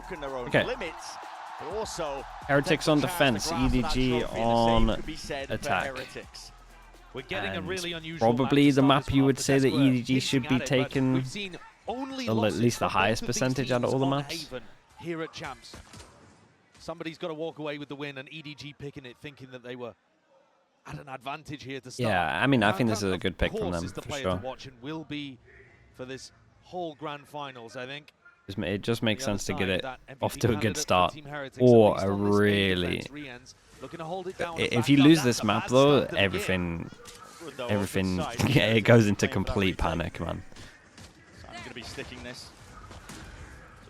broken their own Okay. limits. But also, Heretics on defense, EDG on attack. We're getting a really unusual Probably the map you would say that we're EDG should be hinting at it, but taking we've seen only at losses least the from highest both of these percentage out of teams all the on maps. Haven here at Champs. Somebody's got to walk away with the win, and EDG picking it, thinking that they were at an advantage here to start. Yeah, I mean, I think this is a Of good pick from course them, is the for player sure. to watch and will be for this whole grand finals, I think. It just makes The other sense to get side, it that off MVP to a good candidate for start, Team Heretics, or at least a on this A really... defense, Rian's looking to hold it down and If back you up. lose That's this a map, bad though, start to the game. everything, it goes into complete panic, man. I'm going to be sticking this.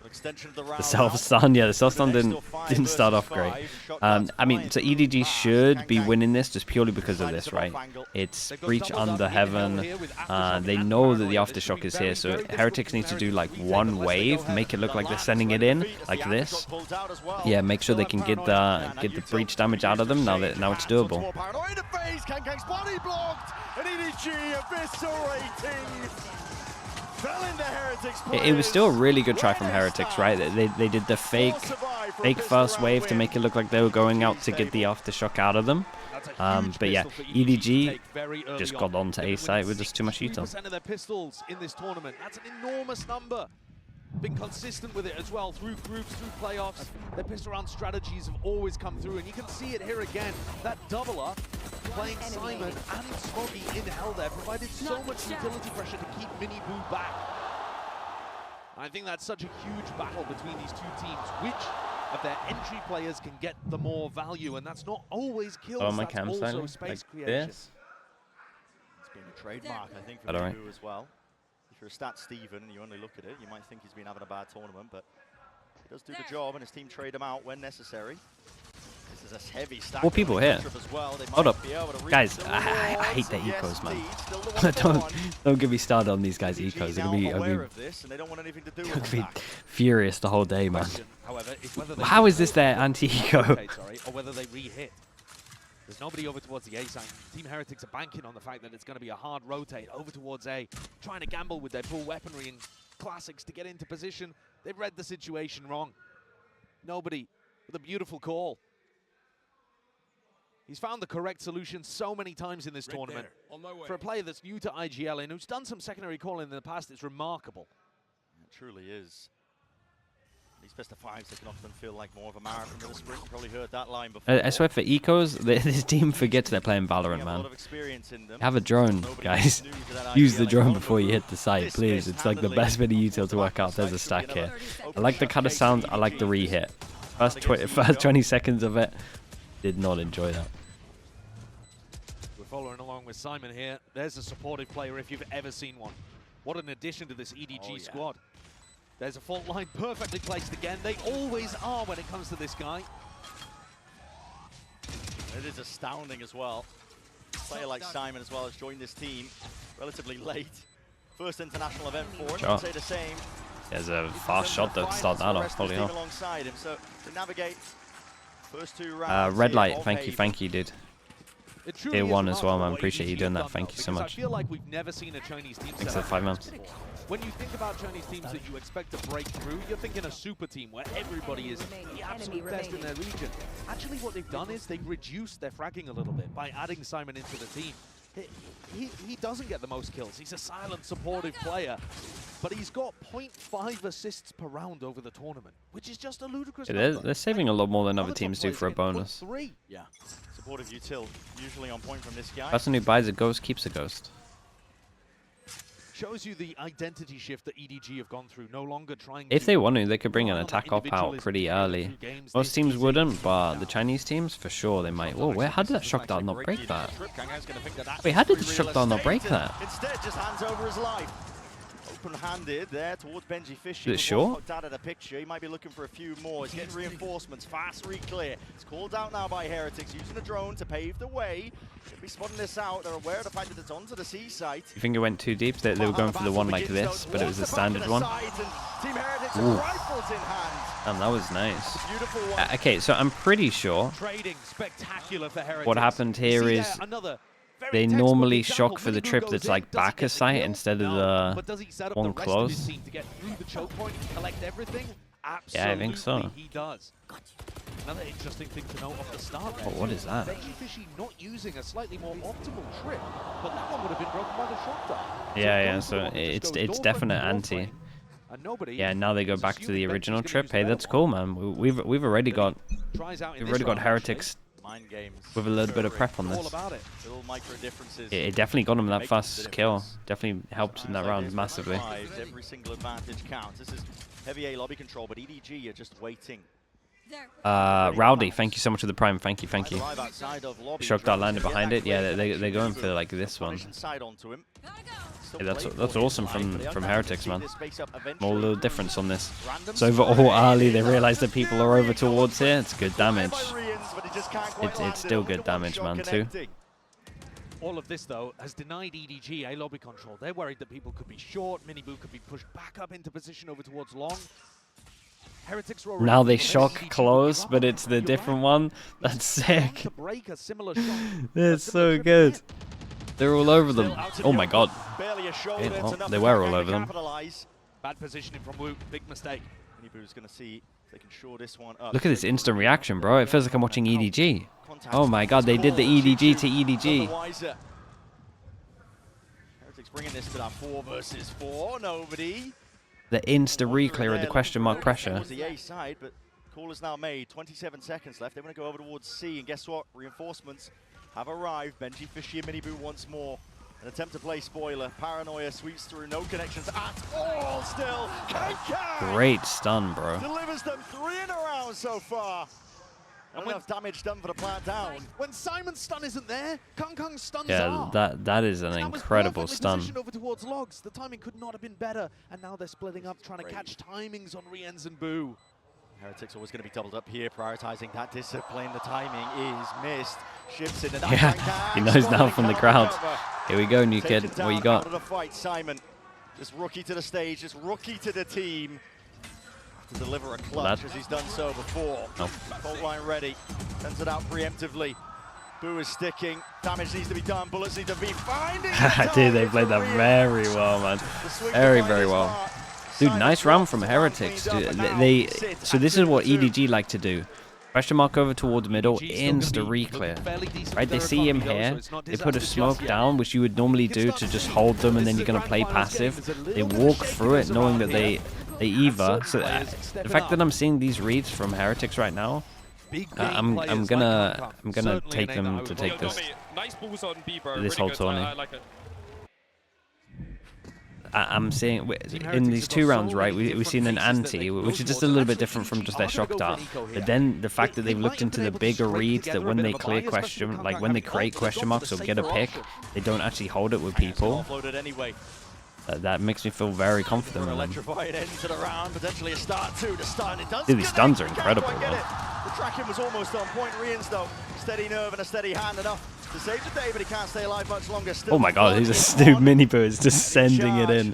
So extension of the round. The self-stun, yeah, the self-stun didn't start off great. I mean, so EDG should be winning this just purely because of this, right? It's breach under heaven. They know that the aftershock is here, so Heretics need to do like one wave, make it look like they're sending it in, like this. Yeah, make sure they can get the breach damage out of them. Now it's doable. It was still a really good try from Heretics, right? They did the fake first wave to make it look like they were going out to get the aftershock out of them. But yeah, EDG just got on to A site with just too much util. 3% of their pistols in this tournament. That's an enormous number. Been consistent with it as well through groups, through playoffs. Their pistol round strategies have always come through, and you can see it here again. That doubler playing Simon and Smoggy in hell there provided so much utility pressure to keep Mini Boo back. I think that's such a huge battle between these two teams. Which of their entry players can get the more value, and that's not always kills. Oh, my that's cam's also silent, space like creation. this. It's been a trademark, I think, for Alright. Boo as well. If you're a stat Steven and you only look at it, you might think he's been having a bad tournament, but he does do the job, and his team trade him out when necessary. This is a heavy stack. 4 people here. Well. Hold up, guys. I hate their ecos, man. don't get me started on these guys' ecos. They're gonna be furious the whole day, man. How is this their anti-eco? Or whether they re-hit. There's nobody over towards the A side. Team Heretics are banking on the fact that it's going to be a hard rotate over towards A, trying to gamble with their full weaponry and classics to get into position. They've read the situation wrong. Nobody with a beautiful call. He's found the correct solution so many times in this tournament. For a player that's new to IGL and who's done some secondary calling in the past, it's remarkable. It truly is. These best of fives, they can often feel like more of a marathon than a sprint. Probably heard that line before. I swear for ecos, this team forgets they're playing Valorant, man. Have a drone, guys. Use the drone before you hit the site, please. It's like the best bit of util to work out. There's a stack here. I like the kind of sound. I like the re-hit. First 20 seconds of it, did not enjoy that. We're following along with Simon here. There's a supportive player if you've ever seen one. What an addition to this EDG squad. There's a fault line perfectly placed again. They always are when it comes to this guy. It is astounding as well. A player like Simon as well has joined this team relatively late. First international event for him, I'd say the same. There's a fast shot to start that off, probably not. Alongside him, so to navigate first 2 rounds. Red light, thank you, dude. Tier 1 as well, man. Appreciate you doing that. Thank you so much. I feel like we've never seen a Chinese team. Thanks for the 5 months. When you think about Chinese teams that you expect to break through, you're thinking a super team where everybody is the absolute best in their region. Actually, what they've done is they've reduced their fragging a little bit by adding Simon into the team. He doesn't get the most kills. He's a silent, supportive player, but he's got 0.5 assists per round over the tournament, which is just a ludicrous number. They're saving a lot more than other teams do for a bonus. 3. Yeah, supportive util, usually on point from this guy. Person who buys a ghost keeps a ghost. Shows you the identity shift that EDG have gone through. No longer trying. If they want to, they could bring an attack op out pretty early. Most teams wouldn't, but the Chinese teams, for sure, they might. Whoa, how did that shock dart not break that? Wait, how did the shock dart not break that? Instead, just hands over his life. Open-handed there towards Benji Fisher. Is it sure? Out of the picture. He might be looking for a few more. He's getting reinforcements. Fast re-clear. It's called out now by Heretics, using a drone to pave the way. Should be spotting this out. They're aware of the fact that it's onto the C site. You think it went too deep? They were going for the one like this, but it was a standard one. Team Heretics have rifles in hand. And that was nice. Okay, so I'm pretty sure what happened here is they normally shock for the trip that's like back a site instead of the one close. Absolutely, I think so. he does. Another interesting thing to note off the start there. Oh, what is that? Fishy not using a slightly more optimal trip, but that one would have been broken by the shot down. Yeah, so it's definite anti. Yeah, now they go back to the original trip. Hey, that's cool, man. We've already got Heretics with a little bit of prep on this. It definitely got him that fast kill. Definitely helped in that round massively. Every single advantage counts. This is heavy A lobby control, but EDG are just waiting. Rowdy, thank you so much for the prime. Thank you. Shockdart landed behind it. Yeah, they're going for like this one. Yeah, that's awesome from Heretics, man. More little difference on this. So overall, early they realize that people are over towards here. It's good damage. It's still good damage, man, too. All of this, though, has denied EDG a lobby control. They're worried that people could be short. Miniboo could be pushed back up into position over towards long. Heretics now they shock close, but it's the different one. That's sick. It's so good. They're all over them. Oh my god. They were all over them. Bad positioning from Wu. Big mistake. Miniboo's going to see if they can shore this one up. Look at this instant reaction, bro. It feels like I'm watching EDG. Oh my god, they did the EDG to EDG. Heretics bringing this to that 4 versus 4. Nobody. The insta reclear of the question mark pressure. The A side, but call is now made. 27 seconds left. They want to go over towards C, and guess what? Reinforcements have arrived. Benji, Fishy, and Miniboo once more. An attempt to play spoiler. Paranoia sweeps through. No connections at all. Still, great stun, bro. Delivers them 3 in a round so far. And enough damage done for the plant down. When Simon's stun isn't there, Kang's stuns are. That is an incredible stun. Over towards Logs. The timing could not have been better, and now they're splitting up, trying to catch timings on Rienz and Boo. Heretics always going to be doubled up here, prioritizing that discipline. The timing is missed. Shifts in the he knows now from the crowd. Here we go, new kid. What you got? Out of the fight, Simon. Just rookie to the stage, just rookie to the team. To deliver a clutch as he's done so before. Nope. Fault line ready. Sends it out preemptively. Boo is sticking. Damage needs to be done. Bullets need to be finding. Dude, they played that very well, man. Very well. Dude, nice round from Heretics. Dude, so this is what EDG like to do. Question mark over towards middle, insta reclear. Right, they see him here. They put a smoke down, which you would normally do to just hold them, and then you're gonna play passive. They walk through it, knowing that they either. So the fact that I'm seeing these reads from Heretics right now, I'm gonna take them to take this whole tourney. I'm seeing in these 2 rounds, right, we've seen an anti, which is just a little bit different from just their shock dart. But then the fact that they've looked into the bigger reads, that when they clear question, like when they create question marks or get a pick, they don't actually hold it with people. That makes me feel very confident in them. Dude, these stuns are incredible, man. The tracking was almost on point. Rienz, though, steady nerve and a steady hand enough to save the day, but he can't stay alive much longer. Still, oh my god, he's a stupid Miniboo is just sending it in.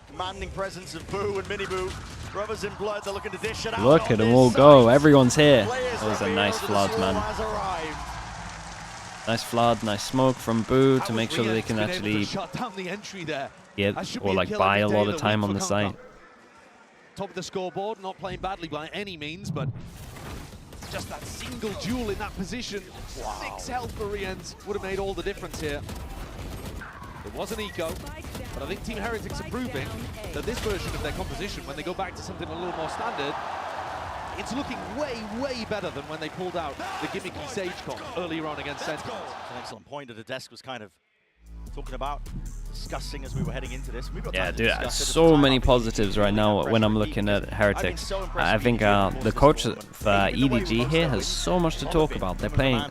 Commanding presence of Boo and Miniboo. Brothers in blood, they're looking to dish it out. Look at them all go. Everyone's here. That was a nice flood, man. Nice flood, nice smoke from Boo to make sure that they can actually get or like buy a lot of time on the site. Top of the scoreboard, not playing badly by any means, but just that single duel in that position. 6 health for Rienz would have made all the difference here. It was an eco, but I think Team Heretics are proving that this version of their composition, when they go back to something a little more standard, it's looking way better than when they pulled out the gimmicky Sage comp earlier on against Sentinels. An excellent point. At the desk was kind of talking about, discussing as we were heading into this. Yeah, dude, so many positives right now when I'm looking at Heretics. I think the coach for EDG here has so much to talk about. They're playing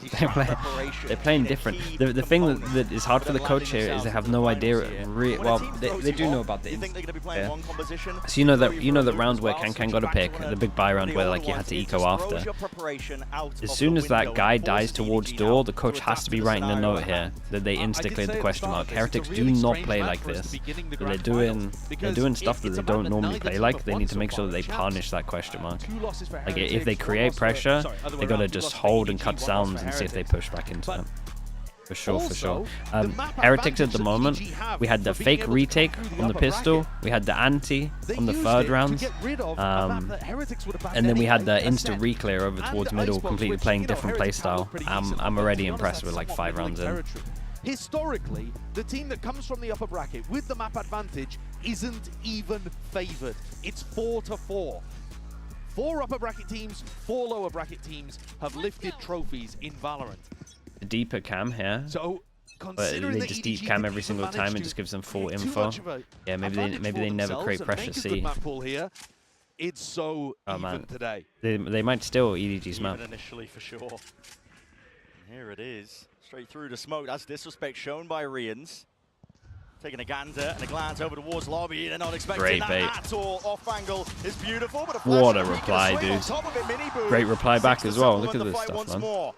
different. The thing that is hard for the coach here is they have no idea. Well, they do know about the. Yeah. So you know that round where Kang got a pick, the big buy round where like you had to eco after. As soon as that guy dies towards door, the coach has to be writing a note here that they insta cleared the question mark. Heretics do not play like this. So they're doing stuff that they don't normally play like. They need to make sure that they punish that question mark. Like if they create pressure, they gotta just hold and cut sounds and see if they push back into it. For sure, for sure. Also, the map Heretics at advantage the that moment, EDG have we had the for being fake able to retake cut through the on the upper pistol, bracket. we had the anti They on the used third it rounds, to get rid of a map that Heretics would have banned and then we had anyway, the a insta set. reclear over And towards the middle, Icebox, completely which, playing you know, different Heretics handled playstyle. pretty I'm decently, but already to be honest, impressed with that's like somewhat 5 rounds in. middling territory. Historically, the team that comes from the upper bracket with the map advantage isn't even favored. It's 4-4. 4 upper bracket teams, 4 lower bracket teams have lifted trophies in Valorant. A deeper cam here, So, but considering they just deep cam every single time and just gives them full info. Yeah, maybe they never create pressure C. Here, it's so even man. today. They might steal EDG's map. Even initially, for sure. And here it is. Straight through to smoke. That's disrespect shown by Rians. Taking a gander and a glance over towards lobby. They're not expecting Great that bait. at all. Off angle is beautiful, but What a reply, dude. Great reply back as well. Look at this stuff, man. More.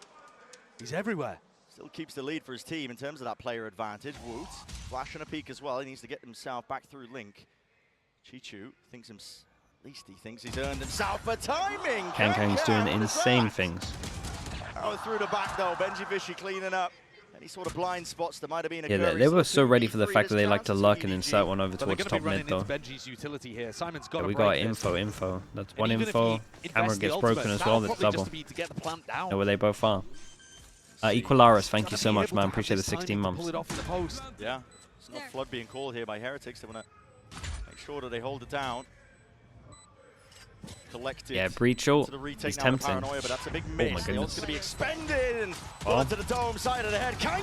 He's everywhere. Still keeps the lead for his team in terms of that player advantage. Woot, flash and a peek as well. He needs to get himself back through Link. Chichu thinks at least he thinks he's earned himself a timing. Kankang's doing insane things. Oh, through the back though. Benji Fishy cleaning up. Any sort of blind spots that might have been. Yeah, they were so ready for the fact that they like to lurk and insert one over towards top mid though. Yeah, we got info. That's one info. Camera gets broken as well. That's double. Know where they both are. Equalaris, thank you so much, man. Appreciate the 16 months. Yeah, it's not flood being called here by Heretics. They want to make sure that they hold it down. Collected. Yeah, breach ult is tempting. Paranoia, but that's a big miss. Oh my goodness. It's going to be expended and onto the dome side of the head. Kang,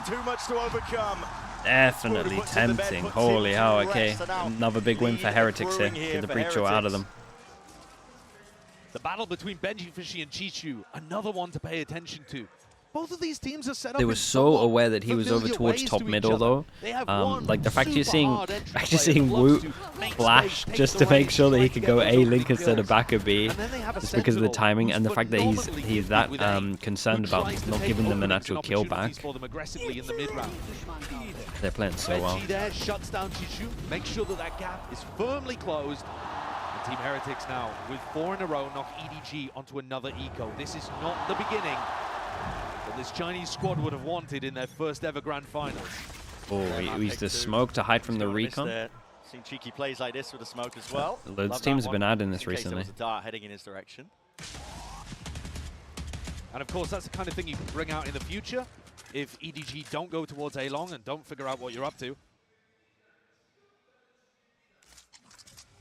too much to overcome. Definitely tempting. Holy hell, okay. Another big win for Heretics here. Get the breach ult out of them. The battle between Benji Fishy and Chichu, another one to pay attention to. Both of these teams are set up. They were so aware that he was over towards top middle though. Like the fact you're seeing Woot flash just to make sure that he could go A link instead of back of B, just because of the timing and the fact that he's that concerned about not giving them an actual kill back. They're playing so well. There shuts down Chichu, makes sure that that gap is firmly closed. And Team Heretics now with 4 in a row knock EDG onto another eco. This is not the beginning that this Chinese squad would have wanted in their first ever grand finals. Oh, we used the smoke to hide from the recon. Seen cheeky plays like this with the smoke as well. Loads teams have been adding this recently. There was a dart heading in his direction. And of course, that's the kind of thing you can bring out in the future if EDG don't go towards A long and don't figure out what you're up to.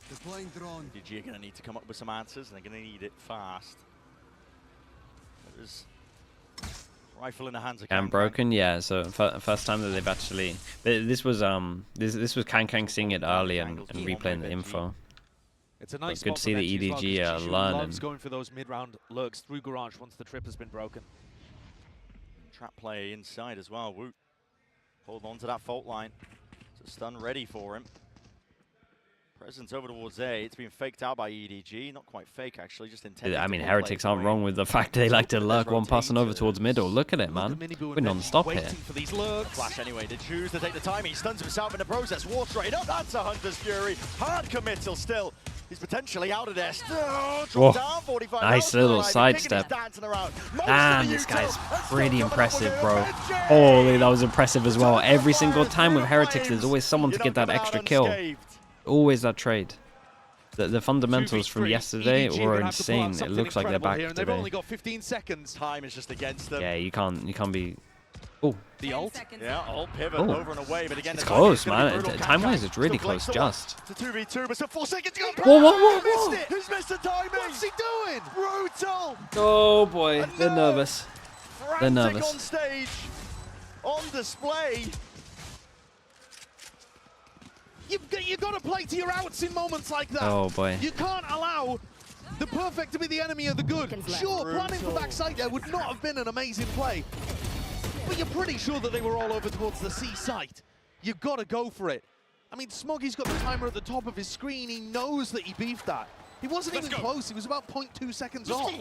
Deploying drone. EDG are going to need to come up with some answers, and they're going to need it fast. There's rifle in the hands of Cam broken, yeah. So first time that they've actually this was Kang seeing it early and replaying the info. It's a nice good to see the EDG learning. Loves going for those mid-round lurks through garage once the trip has been broken. Trap play inside as well. Woot hold on to that fault line. It's a stun ready for him. Presence over towards A. It's been faked out by EDG. Not quite fake, actually, just intended. I mean, Heretics aren't wrong with the fact they like to lurk one passing over towards middle. Look at it, man. We're non-stop here. Flash anyway to choose to take the time. He stuns himself in the process. Walks right up. That's a Hunter's Fury. Hard committal still. He's potentially out of there. Still down 45. Nice little sidestep. And this guy's pretty impressive, bro. Holy, that was impressive as well. Every single time with Heretics, there's always someone to get that extra kill. Always that trade. The fundamentals from yesterday were insane. It looks like they're back today. They've only got 15 seconds. Time is just against them. Yeah, you can't be. Oh. The ult. Yeah, ult pivot over and away, but again, it's close, man. Time-wise, it's really close. Just. It's a 2v2, but still 4 seconds. Whoa! Who's missed the timing? What's he doing? Brutal. Oh boy, they're nervous. They're nervous. On stage, on display. You've got to play to your outs in moments like that. Oh boy. You can't allow the perfect to be the enemy of the good. Sure, planning for backside there would not have been an amazing play, but you're pretty sure that they were all over towards the C site. You've got to go for it. I mean, Smoggy's got the timer at the top of his screen. He knows that he beefed that. He wasn't even close. He was about 0.2 seconds off.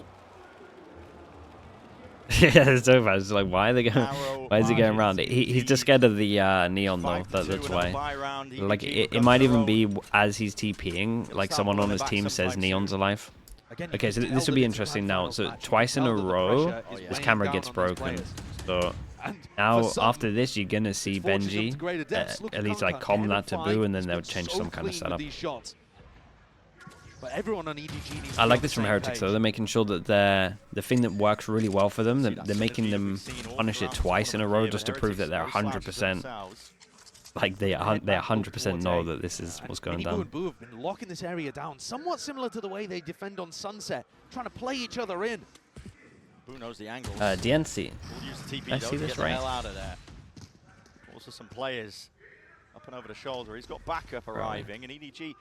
Yeah, it's so bad. It's like, why are they going? Why is he going around? He's just scared of the neon though. That's why. Like it might even be as he's TPing, like someone on his team says neon's alive. Okay, so this will be interesting now. So twice in a row, this camera gets broken. So And now, some, after this, you're going to see Benji at least like calm that taboo, and then they'll change some kind of setup. But everyone on EDG needs I like this from Heretics, though. They're making sure that the thing that works really well for them, they're making them punish it twice in a row just to prove that they're 100%. Like they 100% know that this is what's going down. Boo have been locking this area down, somewhat similar to the way they defend on Sunset, trying to play each other in. Boo knows the angles. DNC. We'll use the TP I see this right. hell out of there. Also some players up and over the shoulder. He's got backup arriving, and EDG.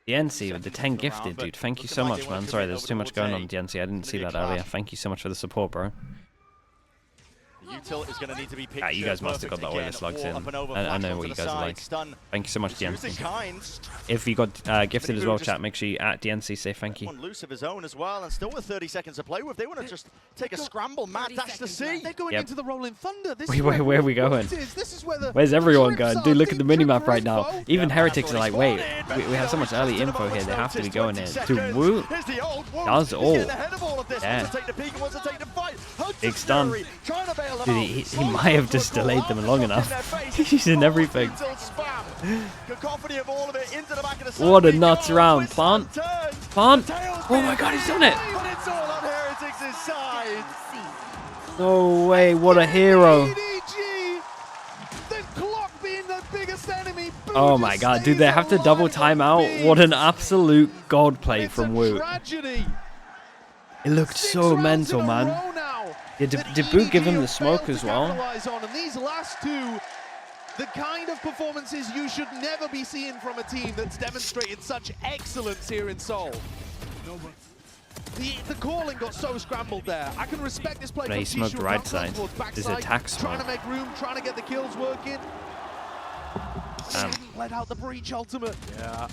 DNC with the 10 gifted, dude. Thank you so much, man. Sorry, there's too much going on, DNC. I didn't see that earlier. Thank you so much for the support, bro. Util is going to need to be Yeah, you guys must have got that way the slugs in. I know what you guys are like. Thank you so much, DNC. If you got gifted as well, chat, make sure you at DNC say thank you. One loose of his own as well, and still with 30 seconds to play with. They want to just take a scramble, mad dash to C. They're going into the Rolling Thunder. This where are we going? This is where Where's everyone going? Dude, look at the minimap right now. Even Heretics are like, wait, we have so much early info here. They have to be going in. Dude, Woo does all. Yeah. Big stun. Dude, he might have just delayed them long enough. He's using everything. What a nuts round. Plant. Plant. Oh my god, he's done it. No way, what a hero. Oh my god, dude, they have to double timeout. What an absolute god play from Woo. It looked so mental, man. Yeah, did Boo give him the smoke as well? And these last two, the kind of performances you should never be seeing from a team that's demonstrated such excellence here in Seoul. The calling got so scrambled there. I can respect this play. He smoked right side. This attack smoke. Trying to make room, trying to get the kills working. Let out the breach ultimate. Yeah.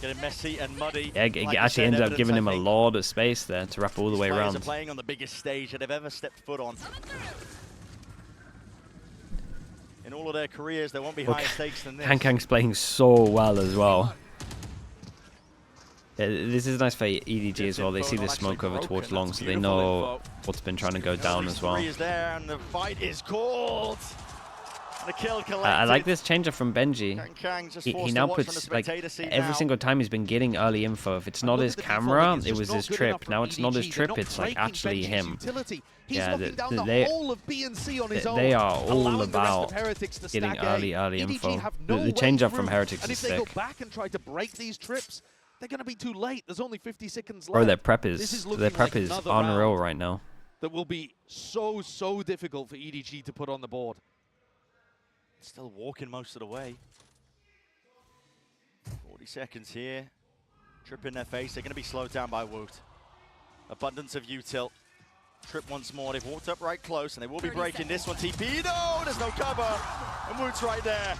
Getting messy and muddy. Yeah, it actually ended up giving him a lot of space there to wrap all the way around. They're playing on the biggest stage that they've ever stepped foot on. In all of their careers, there won't be higher stakes than this. Kang's playing so well as well. Yeah, this is nice for EDG as well. They see the smoke over towards long, so they know what's been trying to go down as well. There and the fight is called. The kill I like this change-up from Benji. He now puts, like, every single time he's been getting early info. If it's not his camera, it was his trip. Now it's not his trip, it's like actually him. Yeah, they are all about getting early info. The change-up from Heretics is sick. If they go back and try to break these trips, they're going to be too late. There's only 50 seconds left. Bro, their prep is unreal right now. That will be so difficult for EDG to put on the board. Still walking most of the way. 40 seconds here. Trip in their face. They're going to be slowed down by Woot. Abundance of util. Trip once more. They've walked up right close, and they will be breaking this one. TP. No, there's no cover. And Woot's right there.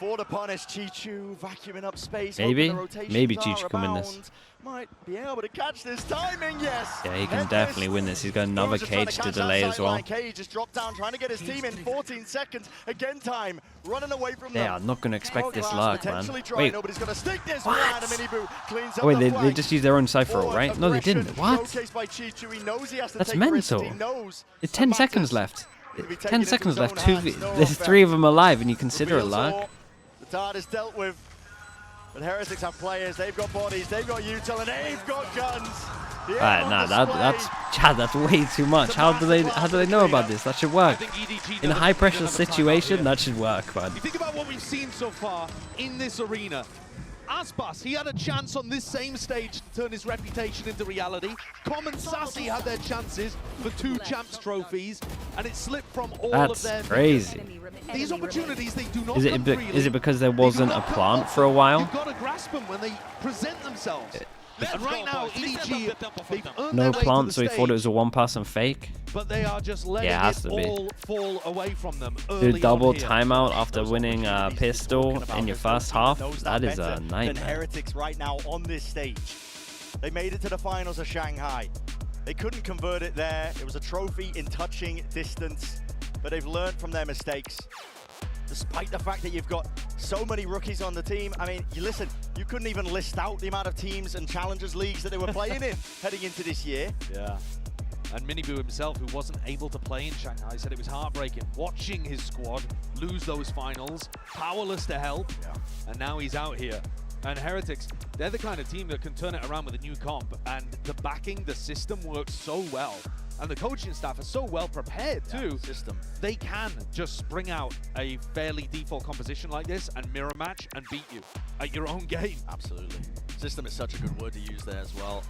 For the punish, Chichu vacuuming up space. Maybe Chichu can win this. Might be able to catch this timing, yes. Yeah, he can definitely win this. He's got another cage to delay as well. Cage just dropped down, trying to get his team in 14 seconds. Again, time running away from them. They are not going to expect this luck, man. Wait, nobody's going to stick this. What? Oh, wait, they just used their own Cypher ult, right? No, they didn't. What? That's mental. It's 10 seconds left. 10 seconds left. There's 3 of them alive, and you consider it luck? The dart is dealt with. But Heretics have players, they've got bodies, they've got util, and they've got guns. Alright, nah, that's way too much. How do they know about this? That should work. In a high pressure situation, that should work, man. You think about what we've seen so far in this arena. Aspas, he had a chance on this same stage to turn his reputation into reality. Com and Sassy had their chances for 2 champs trophies, and it slipped from all of their... That's crazy. These opportunities, they do not is it because there wasn't a plant for a while? You've got to grasp them when they present themselves. And right now, EDG, they've earned no their way plant, to so the he thought it was stage, a one-person fake. but they are just letting it all fall away from them. Dude, double timeout after winning pistol in your first half, that is a nightmare. Heretics right now on this stage. They made it to the finals of Shanghai. They couldn't convert it there. It was a trophy in touching distance, but they've learned from their mistakes. Despite the fact that you've got so many rookies on the team, I mean, you couldn't even list out the amount of teams and challengers leagues that they were playing in heading into this year. Yeah. And Miniboo himself, who wasn't able to play in Shanghai, said it was heartbreaking watching his squad lose those finals, powerless to help, and now he's out here. And Heretics, they're the kind of team that can turn it around with a new comp, and the backing, the system works so well. And the coaching staff are so well prepared too. They can just spring out a fairly default composition like this and mirror match and beat you at your own game. Absolutely. System is such a good word to use there as well.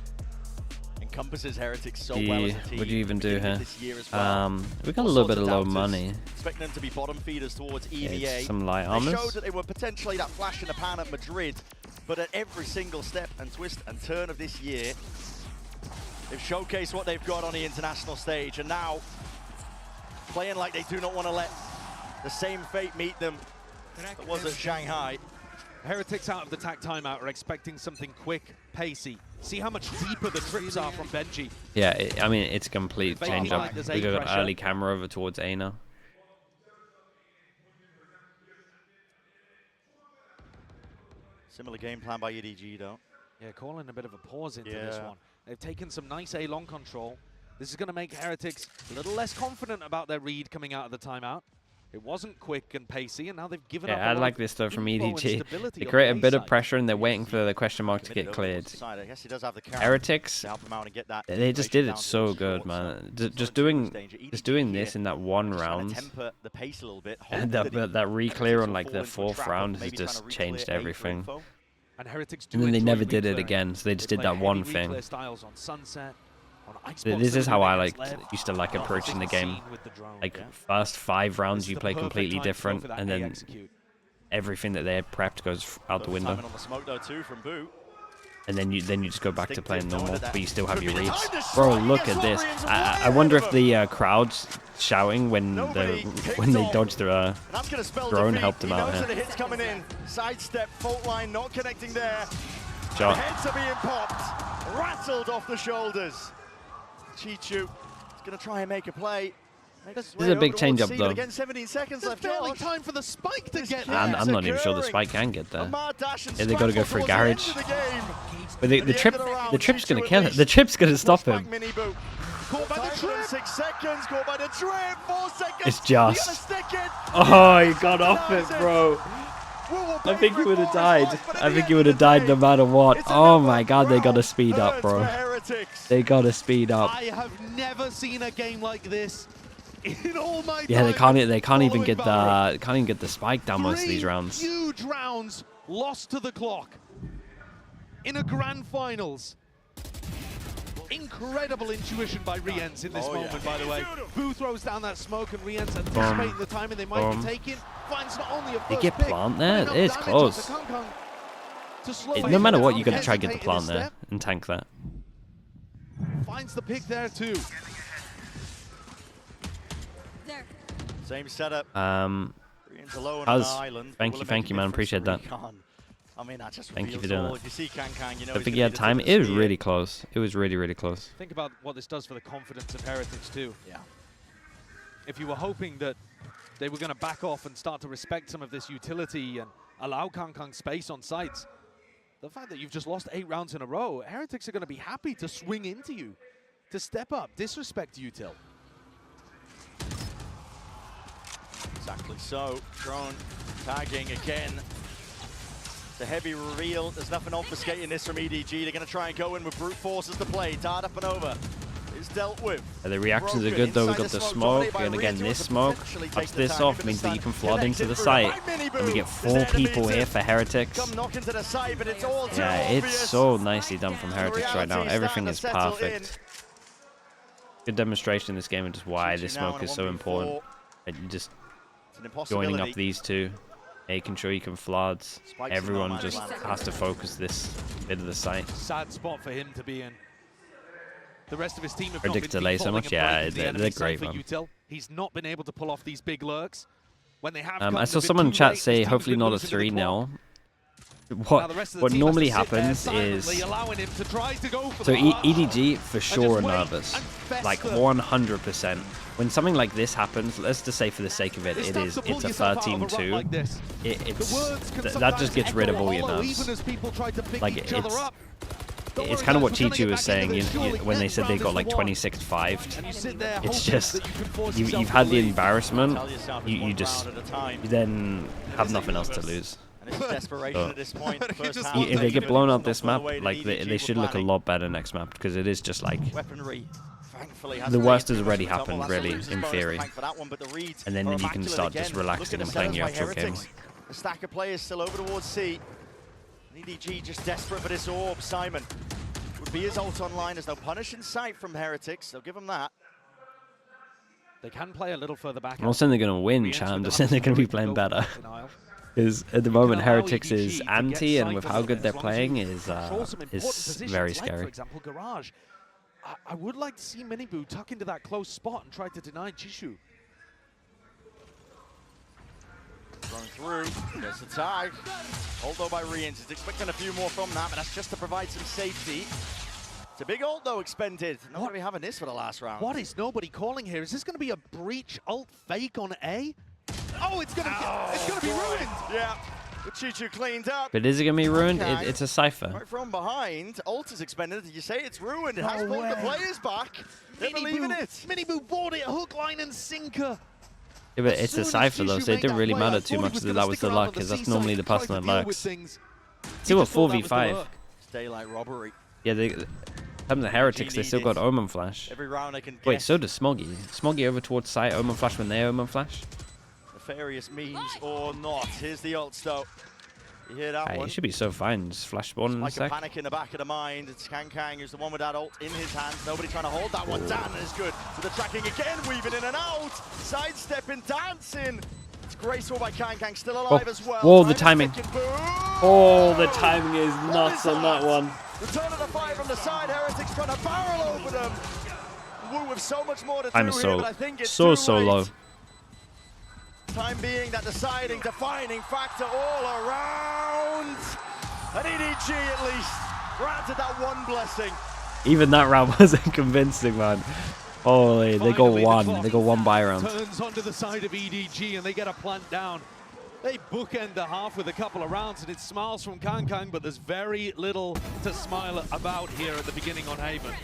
Encompasses Heretics so well as a team. What do you even do here? This year as well. We got a little bit of low money. Expecting them to be bottom feeders towards EVA. It's some light They armors. showed that they were potentially that flash in the pan at Madrid, but at every single step and twist and turn of this year, they've showcased what they've got on the international stage, and now playing like they do not want to let the same fate meet them that was at Shanghai. Heretics out of the TAC timeout are expecting something quick, pacey. See how much deeper the trips are from Benji. Yeah, I mean, it's a complete change up. Like We got an early camera over towards A now. Similar game plan by EDG though. Yeah, calling a bit of a pause into this one. They've taken some nice A-long control. This is going to make Heretics a little less confident about their read coming out of the timeout. It wasn't quick and pacey, and now they've given up. I like this though from EDG. They create a bit of pressure, and they're waiting for the question mark to get cleared. I guess he does have the Heretics, they just did it so good, man. Just doing this in that one round, and that re-clear on like the 4th round has just changed everything. And Heretics And then they never did it again, so they just did that one thing. This is how I used to like approaching the game. Like first 5 rounds you play completely different, and then everything that they had prepped goes out the window. And then you just go back to playing normal, but you still have your reads. Bro, look at this. I wonder if the crowd's shouting when they dodged the drone helped them out here. The hits coming in. Sidestep, fault line not connecting there. Shot. Heads are being popped, rattled off the shoulders. Chichu is going to try and make a play. This is a big change up though. Again, 17 seconds left. Barely time for the spike to get there. I'm not even sure the spike can get there. Yeah, they got to go for a garage. But the trip's going to kill it. The trip's going to stop him. Caught by the trip. 6 seconds, caught by the trip. 4 seconds. It's just. Oh, he got off it, bro. I think he would have died. I think he would have died no matter what. Oh my god, they got to speed up, bro. They got to speed up. I have never seen a game like this in all my Yeah, they can't even get the spike down most of these rounds. Huge rounds lost to the clock in a grand finals. Incredible intuition by Riens in this moment, by the way. Boo throws down that smoke, and Riens anticipating the timing they might be taking. Finds not only a first They get plant there? It is close. No matter what, you're going to try to get the plant there and tank that. Finds the pick there too. Same setup. Thank you, man. Appreciate that. I mean, that just Thank you for doing that. If you see Kang, you know I think he had time. It was really close. It was really, really close. Think about what this does for the confidence of Heretics too. Yeah. If you were hoping that they were going to back off and start to respect some of this utility and allow Kang space on sites, the fact that you've just lost 8 rounds in a row, Heretics are going to be happy to swing into you, to step up, disrespect util. Exactly so. Drone tagging again. It's a heavy reveal. There's nothing obfuscating this from EDG. They're going to try and go in with brute force as the play. Tard up and over. It's dealt with. The reactions are good though. We got the smoke, and again this smoke cuts this off, means that you can flood into the site, and we get 4 people here for Heretics. Yeah, it's so nicely done from Heretics right now. Everything is perfect. Good demonstration in this game of just why this smoke is so important. And you just joining up these two, making sure you can flood. Everyone just has to focus this bit of the site. Sad spot for him to be in. The rest of his team have Predict delay so much. Yeah, they're great, man. He's not been able to pull off these big lurks. When they have I saw someone in chat say, hopefully not a 3-0. What normally happens is, so EDG for sure are nervous, like 100%. When something like this happens, let's just say for the sake of it's a 13-2. That just gets rid of all your nerves. Like it's kind of what Chichu was saying when they said they got like 26-5. It's just you've had the embarrassment, you then have nothing else to lose. And it's desperation at this point. If they get blown up this map, like they should look a lot better next map, because it is just like the worst has already happened, really, in theory. And then you can start just relaxing and playing your actual game. A stack of players still over towards C. EDG just desperate for this orb. Simon would be his ult online. There's no punish in sight from Heretics. They'll give him that. They can play a little further back. I'm not saying they're going to win, Cham. I'm just saying they're going to be playing better. Because at the moment, Heretics is anti, and with how good they're playing is very scary. For example, Garage. I would like to see Minibu tuck into that close spot and try to deny Chishu. Going through, there's the tag. Although by Rians, he's expecting a few more from that, but that's just to provide some safety. It's a big ult though expended. Not going to be having this for the last round. What is nobody calling here? Is this going to be a breach ult fake on A? Oh, it's going to be ruined. Yeah, but Chichu cleaned up. But is it going to be ruined? It's a Cypher. Right from behind, ult is expended. You say it's ruined. It has pulled the players back. They believe in it. Minibu bought it, hook, line, and sinker. Yeah, but it's a Cypher though, so it didn't really matter too much that was the luck, because that's normally the person that lurks. Still got 4v5. It's daylight robbery. Yeah, having the Heretics, they still got Omen Flash. Every round they can Wait, guess. so does Smoggy. Smoggy over towards site, Omen Flash when they Omen Flash. Nefarious means or not. Here's the ult, though. You hear that one? He should be so fine. Just flash spawn in a like sec. a panic in the back of the mind. It's Kang who's the one with that ult in his hands. Nobody trying to hold that one down, and it's good. So the tracking again, weaving in and out. Sidestepping, dancing. It's graceful by Kang still alive as well. Whoa, the timing. Oh, the timing is nuts on that one. Return of the fire from the side. Heretics trying to barrel over them. Woo with so much more to do here, but I think it's so late. low. Time being that deciding, defining factor all around. And EDG at least granted that one blessing. Even that round wasn't convincing, man. Holy, they go one. They go one by round. Turns onto the side of EDG and they get a plant down. They bookend the half with a couple of rounds, and it's smiles from Kang, but there's very little to smile about here at the beginning on Haven.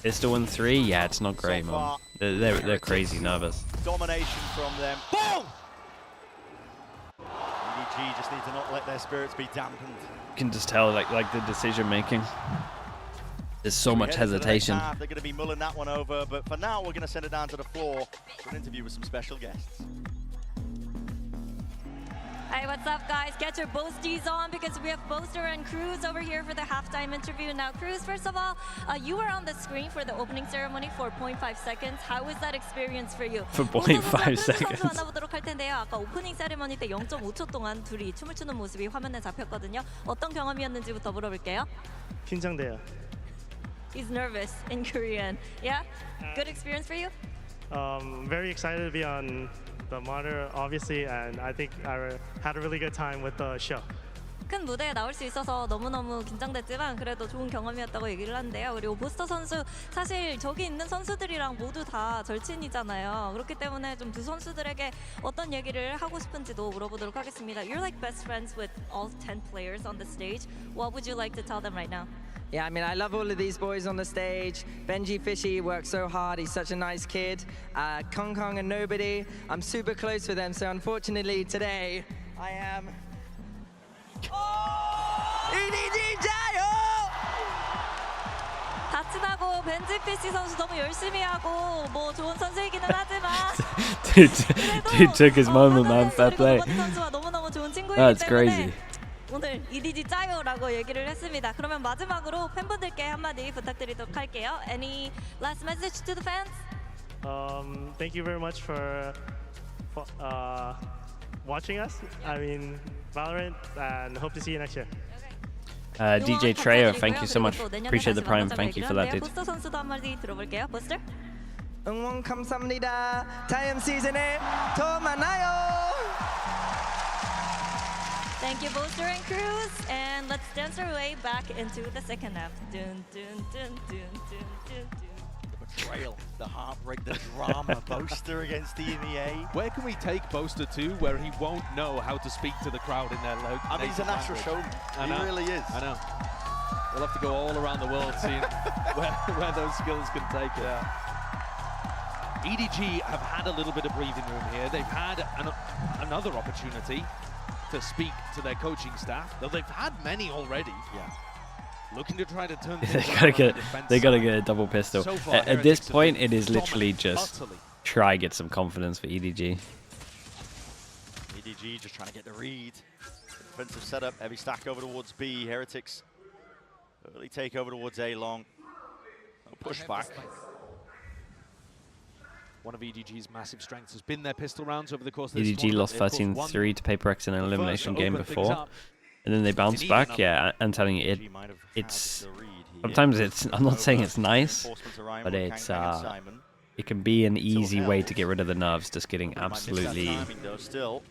It's still 1-3? Yeah, it's not great, man. They're crazy nervous. Domination from them. Boom! EDG just need to not let their spirits be dampened. You can just tell, like the decision making. There's so much hesitation. They're going to be mulling that one over, but for now, we're going to send it down to the floor for an interview with some special guests. Hey, what's up, guys? Get your boasties on, because we have Boaster and Cruz over here for the halftime interview. Now, Cruz, first of all, you were on the screen for the opening ceremony for 0.5 seconds. How was that experience for you? For 0.5 seconds. 만나보도록 할 텐데요. 아까 오프닝 세리머니 때 0.5초 동안 둘이 춤을 추는 모습이 화면에 잡혔거든요. 어떤 경험이었는지부터 물어볼게요. 긴장돼요. He's nervous in Korean. Yeah? Good experience for you? Very excited to be on the monitor, obviously, and I think I had a really good time with the show. 큰 무대에 나올 수 있어서 너무너무 긴장됐지만 그래도 좋은 경험이었다고 얘기를 하는데요. 그리고 보스터 선수, 사실 저기 있는 선수들이랑 모두 다 절친이잖아요. 그렇기 때문에 좀 두 선수들에게 어떤 얘기를 하고 싶은지도 물어보도록 하겠습니다. You're like best friends with all 10 players on the stage. What would you like to tell them right now? Yeah, I mean, I love all of these boys on the stage. Benji Fishy works so hard. He's such a nice kid. Kong and Nobody, I'm super close with them. So unfortunately today, I am... EDG 자요! 다 친하고 벤지 피시 선수 너무 열심히 하고 뭐 좋은 선수이기는 하지만 Dude took his moment, man. Fair play. 선수와 너무너무 좋은 친구이기 That's 때문에 crazy. 오늘 EDG 짜요라고 얘기를 했습니다. 그러면 마지막으로 팬분들께 한마디 부탁드리도록 할게요. Any last message to the fans? Thank you very much for watching us. I mean, Valorant, and hope to see you next year. DJ Treyo, thank you so much. Appreciate the prime. Thank you for that, dude. 보스터 선수도 한마디 들어볼게요. 보스터? 응원 감사합니다. 다음 시즌에 더 만나요. Thank you, Boaster and Cruz, and let's dance our way back into the second half. Dun, dun, dun, dun, dun, dun, dun. betrayal, the heartbreak, the drama. Boaster against EMEA. Where can we take Boaster to where he won't know how to speak to the crowd in their local I mean, he's a natural showman. He really is. I know. We'll have to go all around the world seeing where those skills can take it. Yeah. EDG have had a little bit of breathing room here. They've had another opportunity to speak to their coaching staff, though they've had many already. Yeah. Looking to try to turn they things gotta around get on the defense they gotta side. get a double pistol. So far, At this Heretics have point, been it is literally dominant, just utterly. try get some confidence for EDG. EDG just trying to get the read. Defensive setup, heavy stack over towards B. Heretics early take over towards A long. No pushback. One of EDG's massive strengths has been their pistol rounds over the course of this EDG tournament. lost They, of course, 13-3 to Paper X in an won the elimination first to game open things before, up. and then they bounced need back. another. Yeah, I'm telling you, EDG might have had it's the read here. sometimes it's. I'm not saying it's nice, Reinforcements around but with it's Kang and Simon. it can be an easy way held. to get rid of the nerves, just getting Might miss that absolutely timing, though, still.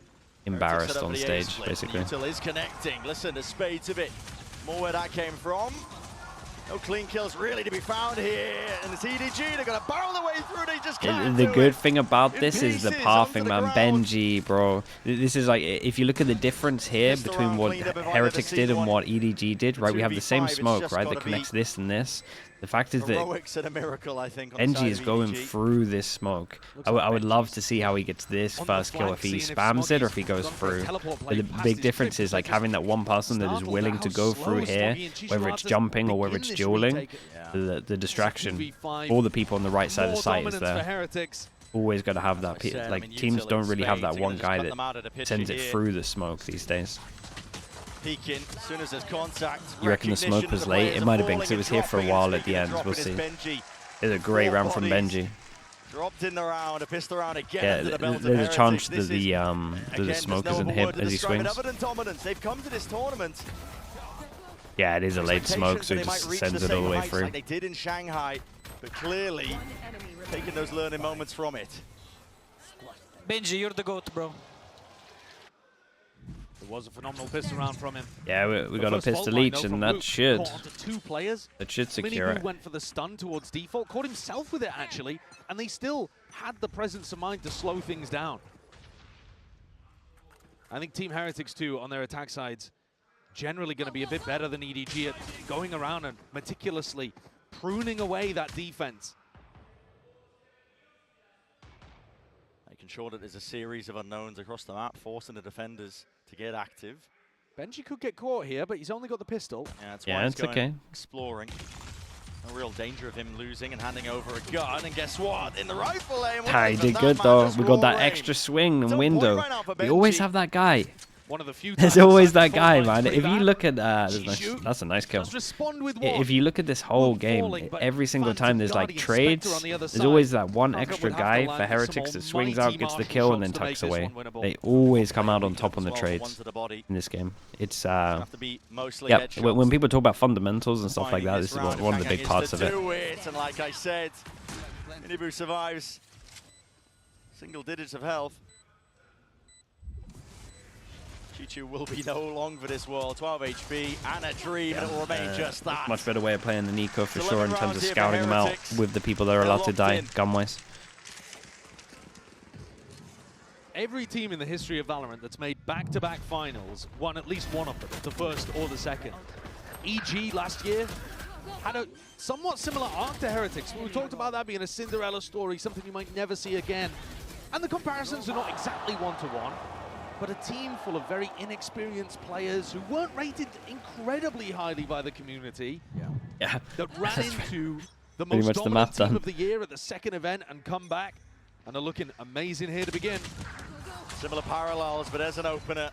embarrassed Heretics set up on for the stage, A-split. basically. Util is connecting. Listen, the spades of it. More where that came from. No clean kills really to be found here. And it's EDG. They're going to barrel their way through. They just can't The do good it. thing about In this is the pieces, pathing, onto the man. ground. Benji, bro. This is like, if you look at the difference here Missed between around, what cleaned up and Heretics avoided did the and C1. what EDG did, right? We have the same 2v5, it's smoke, just right, that gotta connects be this and this. The fact is that Heroics and a miracle, I think, on the Benji side is of going EDG. through this smoke. I would love to see how he gets this On the first kill, flank, if he seeing if spams it or Smoggy's if he goes gone for a through. teleport But play the past big his difference trip, is like because having that one person that is startled willing at to how go slow through here, Smoggy and Chisholm whether are it's to jumping or whether begin it's this dueling. retake. Yeah. The distraction 2v5, for the people on the right side of the more site is dominance for there. Heretics. Always got to have that. Like I said, I Like mean, teams Util don't and really have spades, that you're one gonna just guy cut that them out of the picture sends it here. through the smoke these days. Peeking, as soon as there's contact. You reckon the smoke was late? It might have been because it was here for a while at the end. We'll see. There's a great round from Benji. Dropped in the round, a pistol round again. Yeah, under the belt of there's a Heretics. chance This that is, the again, smoke there's no isn't other him word to as he describe it swings. other than dominance. They've come to this tournament. Yeah, it is a late smoke, so he They might just reach sends the it all the same way heights through. like they did in Shanghai, but clearly taking those learning moments from it. Benji, you're the GOAT, bro. It was a phenomenal pistol round from him. Yeah, we got a The first fault pistol line, each, though, and from that Luke, should caught onto two players. secure Miniboo it. went for the stun towards default, caught himself with it actually, and they still had the presence of mind to slow things down. I think Team Heretics too, on their attack sides, generally going to be a bit better than EDG at going around and meticulously pruning away that defense. Making sure that there's a series of unknowns across the map, forcing the defenders to get active. Benji could get caught here, but he's only got the pistol. Yeah, that's Yeah, why he's it's going okay. exploring. No real danger of him losing and handing over a gun. And guess what? In the rifle aim. Ah, he did good though. We got that extra swing and window. We always have that guy. One of the few There's times always that that guy, fault line's man. pretty If you bad. look at Shoot. that's a nice kill. Just respond with one. If you look at this whole game, falling, but every single Phantom time there's like Guardian trades, Spectre on the other there's side. always that one Phantom extra would have to guy land for some Heretics that almighty swings out, gets the Marshall kill, and then shots to make tucks this away. one winnable. They always come out on top on the One trades to the body. in this game. It's Have to be mostly yep. headshots. When people talk about fundamentals and stuff like Finding that, this is round one of the Kang big is parts to of it. do it. And like I said, Miniboo survives. Single digits of health. Chichu will be no long for this world. 12 HP and a dream, and it will remain just that. Much better way of playing the Nico for It's sure 11 in terms rounds of here for scouting them out Heretics. with the people that are They're allowed to locked die in. gun-wise. Every team in the history of Valorant that's made back-to-back finals won at least one of them, the first or the second. EG last year had a somewhat similar arc to Heretics. We talked about that being a Cinderella story, something you might never see again. And the comparisons are not exactly one-to-one, but a team full of very inexperienced players who weren't rated incredibly highly by the community Yeah. that ran into the pretty most much the dominant math team done. of the year at the second event and come back and are looking amazing here to begin. Similar parallels, but as an opener,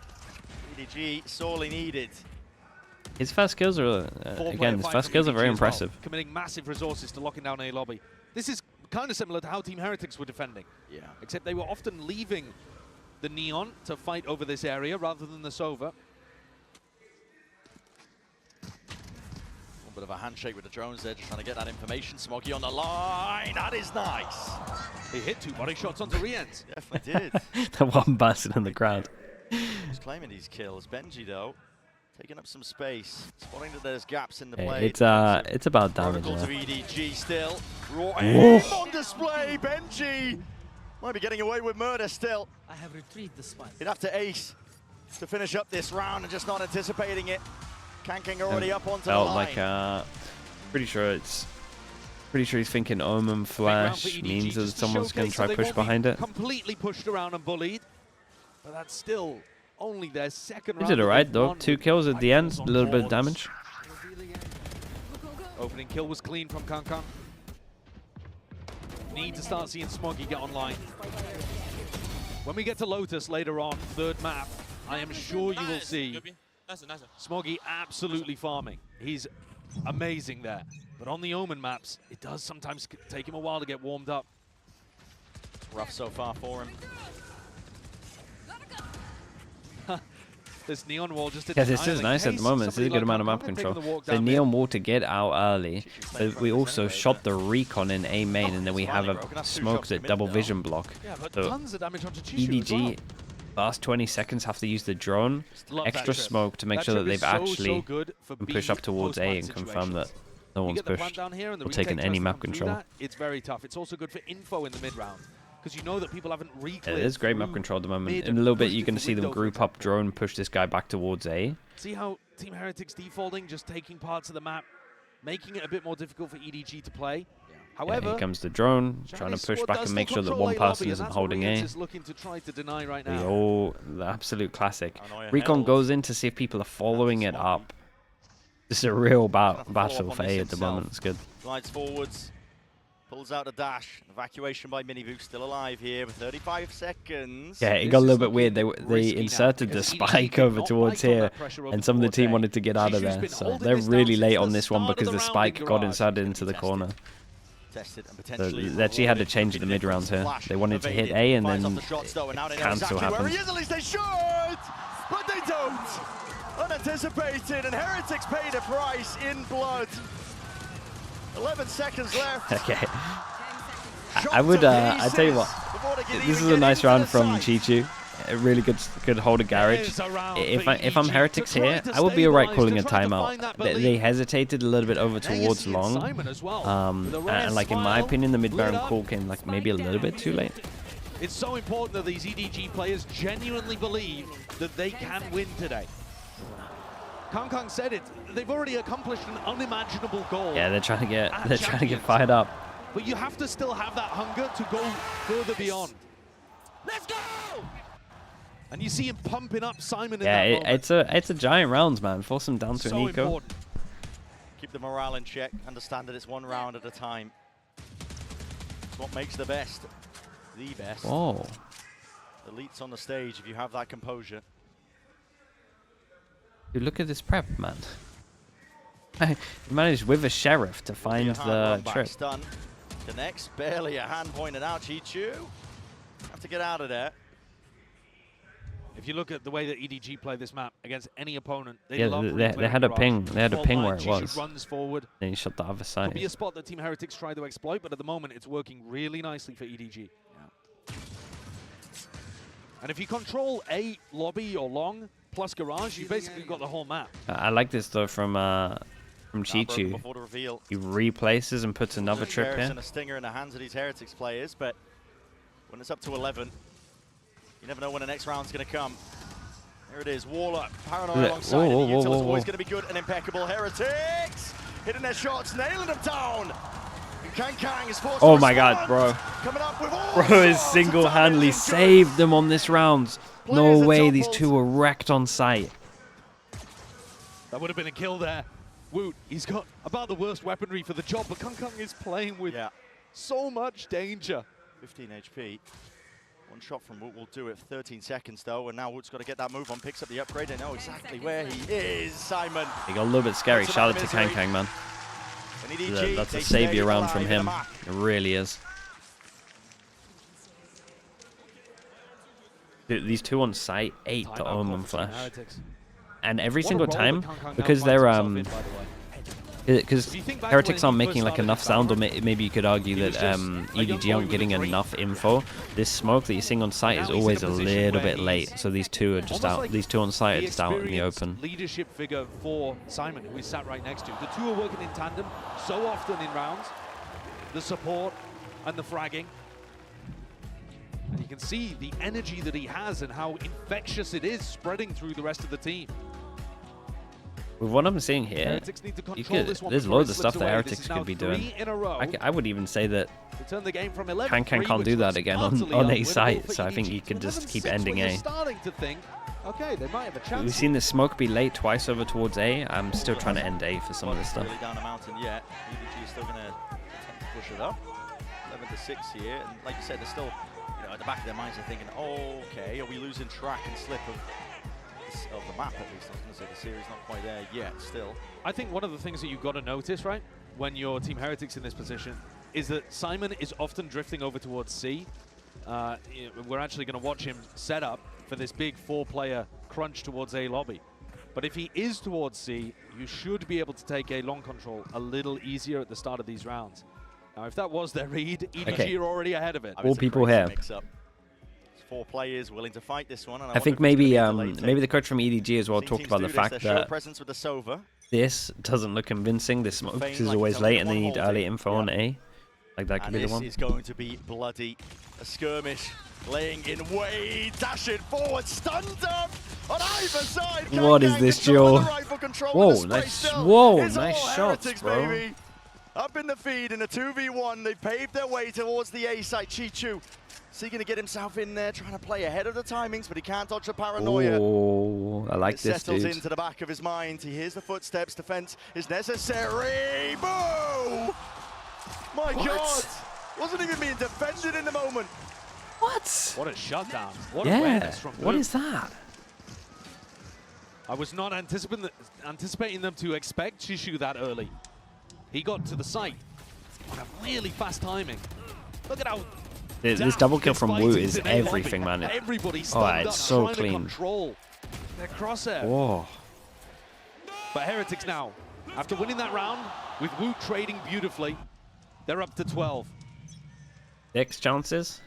EDG sorely needed. His first kills are again. His first kills are very impressive. Committing massive resources to locking down A lobby. This is kind of similar to how Team Heretics were defending. Yeah. Except they were often leaving the Neon to fight over this area rather than the Sova. A little bit of a handshake with the drones there, just trying to get that information. Smoggy on the line. That is nice. He hit 2 body shots onto Riens. Definitely did. The one bastard in the crowd. He's claiming these kills. Benji, though, Taking up some space, spotting that there's gaps in the play. It's about damage. Protocol to EDG still. Raw aim on display. Benji might be getting away with murder still. I have retrieved the spike. He'd have to ace to finish up this round and just not anticipating it. Kanking already up onto the line. Like pretty sure he's thinking Omen Flash means that someone's going to try push behind it. Completely pushed around and bullied, but that's still only their second round. He did alright though. 2 kills at the end, a little bit of damage. Opening kill was clean from Kankan. Need to start seeing Smoggy get online. When we get to Lotus later on, 3rd map, I am sure you will see Smoggy absolutely farming. He's amazing there. But on the Omen maps, it does sometimes take him a while to get warmed up. Rough so far for him. This Neon Wall just Yeah, this is nice at the moment. This is a good amount of map control. The Neon Wall to get out early. But we also shot the Recon in A main, and then we have a smoke that double vision block. So EDG, last 20 seconds have to use the drone, extra smoke to make sure that they've actually can push up towards A and confirm that no one's pushed or taken any map control. It's very tough. It's also good for info in the mid round, because you know that people haven't re-cleared. It is great map control at the moment. In a little bit, you're going to see them group up drone, push this guy back towards A. See how Team Heretics defaulting, just taking parts of the map, making it a bit more difficult for EDG to play. However, here comes the drone, trying to push back and make sure that one person isn't holding A. The absolute classic. Recon goes in to see if people are following it up. This is a real battle for A at the moment. It's good. Slides forwards, pulls out a dash. Evacuation by Minivu, still alive here with 35 seconds. Yeah, it got a little bit weird. They inserted the spike over towards here, and some of the team wanted to get out of there. So they're really late on this one because the spike got inserted into the corner. So they actually had to change the mid round here. They wanted to hit A and then cancel happens. At least they should, but they don't. Unanticipated, and Heretics paid a price in blood. 11 seconds left. Okay. I tell you what, this is a nice round from Chichu. A really good hold of garage. If I'm Heretics here, I would be alright calling a timeout. They hesitated a little bit over towards long, and like in my opinion, the mid baron call came like maybe a little bit too late. It's so important that these EDG players genuinely believe that they can win today. Kang said it. They've already accomplished an unimaginable goal. Yeah, they're trying to get fired up. But you have to still have that hunger to go further beyond. Let's go! And you see him pumping up Simon in that moment. it's a giant round, man. Force him down to an eco. Important. Keep the morale in check. Understand that it's one round at a time. It's what makes the best. The best. Whoa. Elites on the stage if you have that composure. Dude, look at this prep, man. He managed with a sheriff to find the trip. Stun. Connects, barely a hand pointed out. Chichu have to get out of there. If you look at the way that EDG play this map against any opponent, they had a ping. They had a ping where it was. Runs forward. Then he shot the other side. Could be a spot that Team Heretics try to exploit, but at the moment it's working really nicely for EDG. Yeah. And if you control A lobby or long plus garage, you basically got the whole map. I like this though from Chichu. He replaces and puts another trip in. A stinger in the hands of these Heretics players, but when it's up to 11, you never know when the next round's going to come. There it is, wall up, paranoid alongside it. The util is always going to be good and impeccable. Heretics hitting their shots, nailing them down. Kang is forced oh my god, bro. Bro is single-handedly saved them on this round. No way, these two were wrecked on sight. That would have been a kill there. Woot, he's got about the worst weaponry for the job, but Kang is playing with so much danger. 15 HP. One shot from Woot will do it. 13 seconds though, and now Woot's got to get that move on, picks up the upgrade. They know exactly where he is, Simon. He got a little bit scary. Shout out to Kang, man. EDG, that's a savior round from him. It really is. Dude, these two on site ate the Omen Flash. And every single time, because they're Because Heretics aren't making like enough sound, or maybe you could argue that EDG aren't getting enough info. This smoke that you're seeing on site is always a little bit late, so these two are just out. These two on site are just out in the open. Leadership figure for Simon, who he sat right next to. The two are working in tandem so often in rounds. The support and the fragging. And you can see the energy that he has and how infectious it is spreading through the rest of the team. With what I'm seeing here, there's loads of stuff that Heretics could be doing. I would even say that Kankan can't do that again on A site, so I think you could just keep ending A. We've seen the smoke be late twice over towards A. I'm still trying to end A for some of this stuff. Down the mountain yet. EDG is still going to attempt to push it up. 11-6 here, and like you said, they're still, at the back of their minds, they're thinking, oh, okay, are we losing track and slip of the map at least? I was going to say the series not quite there yet still. I think one of the things that you've got to notice, right, when you're Team Heretics in this position, is that Simon is often drifting over towards C. We're actually going to watch him set up for this big 4-player crunch towards A lobby. But if he is towards C, you should be able to take A long control a little easier at the start of these rounds. Now, if that was their read, EDG are already ahead of it. All people here. 4 players willing to fight this one. And I think maybe the coach from EDG as well talked about the fact that this doesn't look convincing. This smoke is always late, and they need early info on A. Like that could be the one. This is going to be bloody. A skirmish laying in way, dashing forward, stunned up on either side. What is this duel? Whoa, nice shots, bro. Baby. Up in the feed in a 2v1, they paved their way towards the A side. Chichu seeking to get himself in there, trying to play ahead of the timings, but he can't dodge the paranoia. Oh, I like this, dude. Settles into the back of his mind. He hears the footsteps. Defense is necessary. Boo! My God! Wasn't even being defended in the moment. What? What a shutdown. What awareness from Blue. What is that? I was not anticipating them to expect Shishu that early. He got to the site on a really fast timing. Look at how this double kill from Wu is everything, man. Everybody it's so clean. Control their crosshair. Whoa. But Heretics now, after winning that round, with Wu trading beautifully, they're up to 12. 6 chances.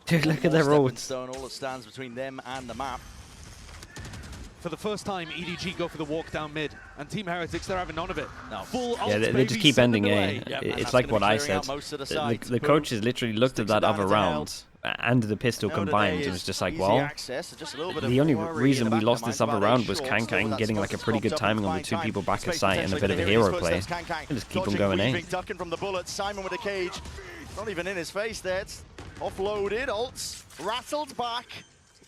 Dude, look at their roads. All that stands between them and the map. For the first time, EDG go for the walk down mid, and Team Heretics, they're having none of it. No. Full yeah, they just keep ending A. It's like what I said. The coaches literally looked at that other round and the pistol combined and was just like, well, the only reason we lost this other round was Kankan getting like a pretty good timing on the 2 people back at site and a bit of a hero play. And just keep them going A. Ducking from the bullets, Simon with a cage. Not even in his face there. It's offloaded, ults, rattled back.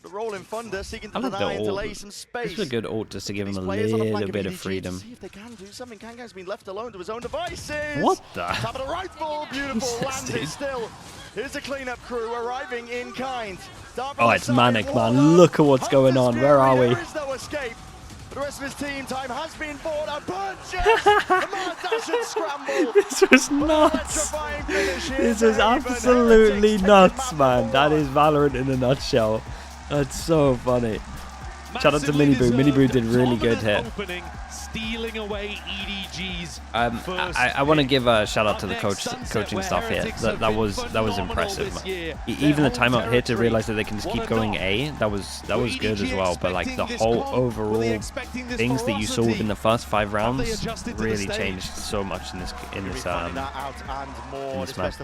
The rolling thunder seeking to deny and delay some space. This is a good ult just to give him a little bit of freedom. See if they can do something. Kankan's been left alone to his own devices. What the? Top of the rifle, beautiful, landed still. Here's the cleanup crew arriving in kind. Oh, it's manic, man. Look at what's going on. Where are we? There is no escape. The rest of his team time has been bought out. Punches! Dash and scramble. This was nuts. This was absolutely nuts, man. That is Valorant in a nutshell. That's so funny. Shout out to Miniboo. Miniboo did really good here. Stealing away EDG's I want to give a shout out to the coaching staff here. That was impressive. Even the timeout here to realize that they can just keep going A. That was good as well. But like the whole overall things that you saw within the first 5 rounds really changed so much in this match.